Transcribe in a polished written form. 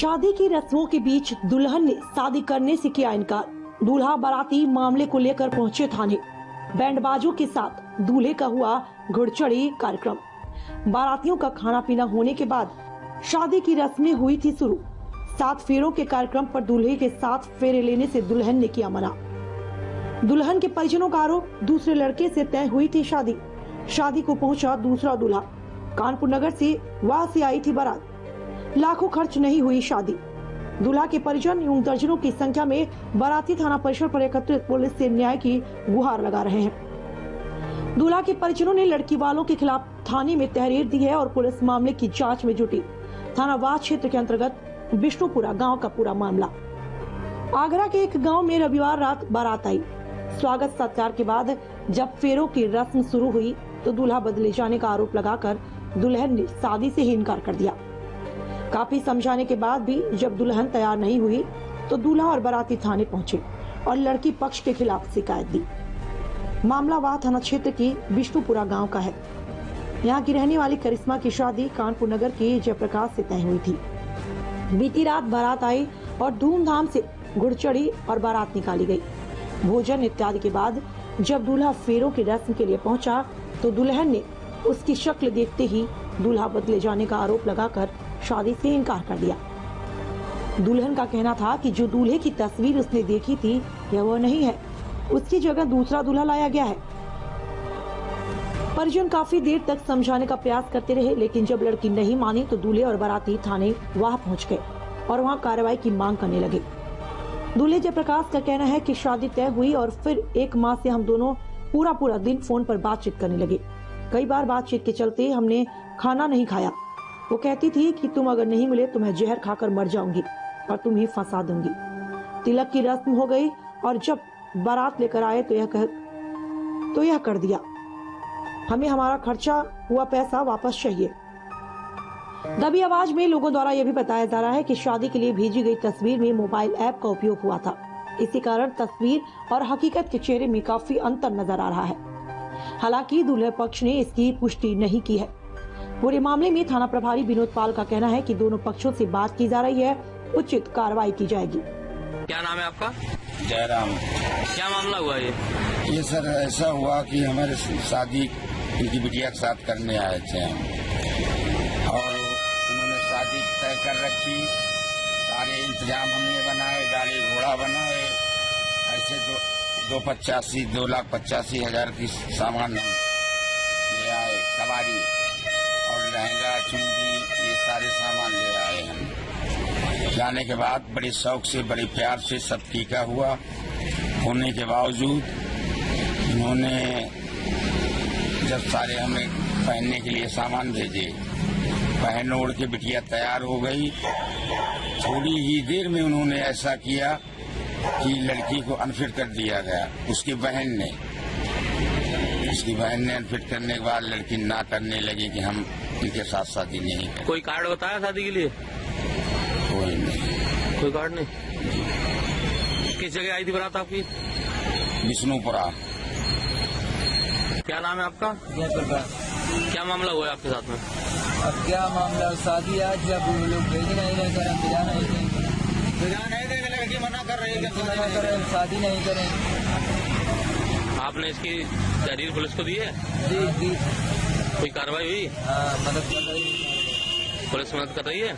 शादी की रस्मों के बीच दुल्हन ने शादी करने से किया इनकार। दूल्हा बाराती मामले को लेकर पहुंचे थाने। बैंडबाजों के साथ दूल्हे का हुआ घुड़चढ़ी कार्यक्रम। बारातियों का खाना पीना होने के बाद शादी की रस्में हुई थी शुरू। 7 फेरों के कार्यक्रम पर दूल्हे के साथ फेरे लेने से दुल्हन ने किया मना। दुल्हन के परिजनों का आरोप, दूसरे लड़के से तय हुई थी शादी। शादी को पहुंचा दूसरा दूल्हा। कानपुर नगर से वहां से आई थी बारात। लाखों खर्च नहीं हुई शादी। दूल्हा के परिजन एवं दर्जनों की संख्या में बाराती थाना परिसर पर एकत्रित पुलिस से न्याय की गुहार लगा रहे हैं। दूल्हा के परिजनों ने लड़की वालों के खिलाफ थाने में तहरीर दी है और पुलिस मामले की जांच में जुटी। थाना वाह क्षेत्र के अंतर्गत विष्णुपुरा गांव का पूरा मामला। आगरा के एक गांव में रविवार रात बारात आई। स्वागत सत्कार के बाद जब फेरों की रस्म शुरू हुई तो दूल्हा बदले जाने का आरोप लगाकर दुल्हन ने शादी से ही इनकार कर दिया। काफी समझाने के बाद भी जब दुल्हन तैयार नहीं हुई तो दूल्हा और बाराती थाने पहुंचे और लड़की पक्ष के खिलाफ शिकायत दी। मामला वाह थाना क्षेत्र की विष्णुपुरा गांव का है। यहां की रहने वाली करिश्मा की शादी कानपुर नगर के जयप्रकाश से तय हुई थी। बीती रात बारात आई और धूमधाम से घुड़चढ़ी और बारात निकाली गई। भोजन इत्यादि के बाद जब दूल्हा फेरों की रस्म के लिए पहुंचा तो दुल्हन ने उसकी शक्ल देखते ही दूल्हा बदले जाने का आरोप लगाकर शादी से इनकार कर दिया। दुल्हन का कहना था कि जो दूल्हे की तस्वीर उसने देखी थी यह वो नहीं है, उसकी जगह दूसरा दूल्हा लाया गया है। परिजन काफी देर तक समझाने का प्रयास करते रहे, लेकिन जब लड़की नहीं मानी तो दूल्हे और बाराती थाने वहां पहुंच गए और वहां कार्रवाई की मांग करने लगे। दूल्हे जयप्रकाश का कहना है कि शादी तय हुई और फिर 1 माह से हम दोनों पूरा दिन फोन पर बातचीत करने लगे। कई बार बातचीत के चलते हमने खाना नहीं खाया। वो कहती थी कि तुम अगर नहीं मिले तो मैं जहर खाकर मर जाऊंगी और तुम्हें फंसा दूंगी। तिलक की रस्म हो गई और जब बारात लेकर आए तो यह कर दिया। हमें हमारा खर्चा हुआ पैसा वापस चाहिए। दबी आवाज में लोगों द्वारा यह भी बताया जा रहा है कि शादी के लिए भेजी गई तस्वीर में मोबाइल ऐप का उपयोग हुआ था। इसी कारण तस्वीर और हकीकत के चेहरे में काफी अंतर नजर आ रहा है। हालांकि दूल्हे पक्ष ने इसकी पुष्टि नहीं की है। पूरे मामले में थाना प्रभारी विनोद पाल का कहना है कि दोनों पक्षों से बात की जा रही है, उचित कार्रवाई की जाएगी। क्या नाम है आपका? जयराम। क्या मामला हुआ ये सर ऐसा हुआ कि हमारे शादी इनकी बिटिया के साथ करने आए थे हम, और उन्होंने शादी तय कर रखी। सारे इंतजाम हमने बनाए, गाड़ी घोड़ा बनाए। ऐसे 2,85,00,000 की सामान हम ले आए, सवारी और लहंगा चुंदी, ये सारे सामान ले आए हम। जाने के बाद बड़े शौक से, बड़े प्यार से सब टीका हुआ। होने के बावजूद उन्होंने जब सारे हमें पहनने के लिए सामान भेजे, पहन ओढ़ के बिटिया तैयार हो गई। थोड़ी ही देर में उन्होंने ऐसा किया कि लड़की को अनफिट कर दिया गया। उसकी बहन ने अनफिट करने के बाद लड़की ना करने लगी कि हम इनके साथ शादी नहीं करें। कोई कार्ड बताया शादी के लिए? कोई नहीं। कोई कार्ड नहीं। किस जगह आई थी बारात आपकी? विष्णुपुरा। क्या नाम है आपका? जयप्रकाश। क्या मामला हुआ है आपके साथ में? अब क्या मामला, शादी आज जब लोग भेज नहीं रहे, बिजा नहीं देंगे, लड़की मना कर रही है, शादी नहीं करें। आपने इसकी तहरीर पुलिस को दी है? जी। कोई कार्रवाई हुई? मदद कर रही है। पुलिस मदद कर रही है?